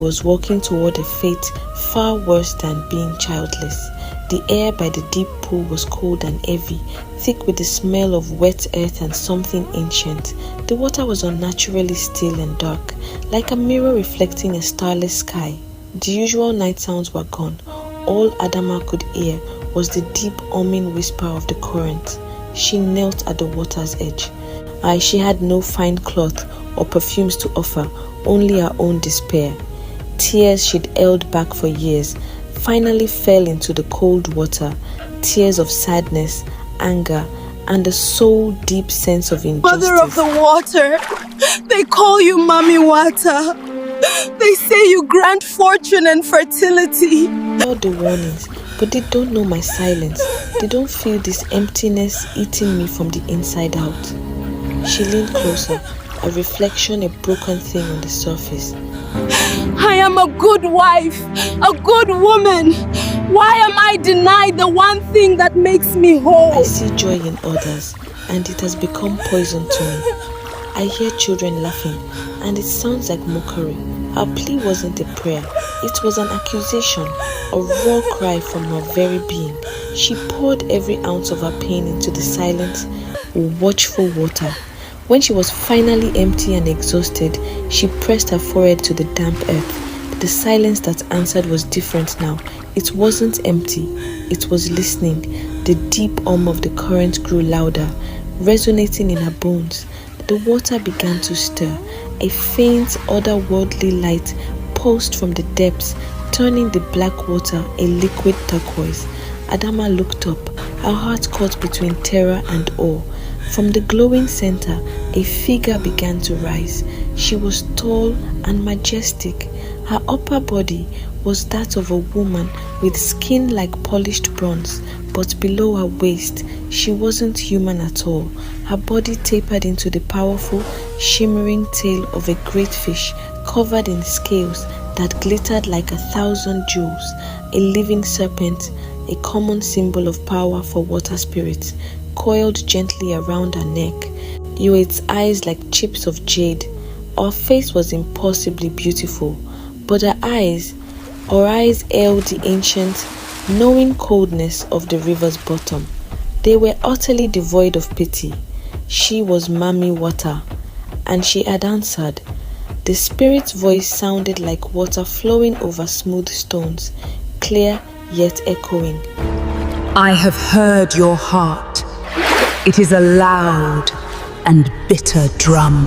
was walking toward a fate far worse than being childless. The air by the deep pool was cold and heavy, thick with the smell of wet earth and something ancient. The water was unnaturally still and dark, like a mirror reflecting a starless sky. The usual night sounds were gone. All Adama could hear was the deep humming whisper of the current. She knelt at the water's edge. She had no fine cloth or perfumes to offer, only her own despair. Tears she'd held back for years finally fell into the cold water, tears of sadness, anger, and a soul-deep sense of injustice. Mother of the water, they call you Mami Wata. They say you grant fortune and fertility. All the warnings, but they don't know my silence. They don't feel this emptiness eating me from the inside out. She leaned closer, a reflection, a broken thing on the surface. I am a good wife, a good woman. Why am I denied the one thing that makes me whole? I see joy in others, and it has become poison to me. I hear children laughing, and it sounds like mockery. Her plea wasn't a prayer, it was an accusation, a raw cry from her very being. She poured every ounce of her pain into the silent, watchful water. When she was finally empty and exhausted, she pressed her forehead to the damp earth. The silence that answered was different now. It wasn't empty, it was listening. The deep hum of the current grew louder, resonating in her bones. The water began to stir. A faint, otherworldly light pulsed from the depths, turning the black water a liquid turquoise. Adama looked up, her heart caught between terror and awe. From the glowing center, a figure began to rise. She was tall and majestic. Her upper body was that of a woman with skin like polished bronze, but below her waist, she wasn't human at all. Her body tapered into the powerful, shimmering tail of a great fish covered in scales that glittered like 1,000 jewels. A living serpent, a common symbol of power for water spirits, coiled gently around her neck. Its eyes like chips of jade. Her face was impossibly beautiful, but her eyes held the ancient, knowing coldness of the river's bottom. They were utterly devoid of pity. She was Mami Wata, and she had answered. The spirit's voice sounded like water flowing over smooth stones, clear yet echoing. I have heard your heart. It is a loud and bitter drum.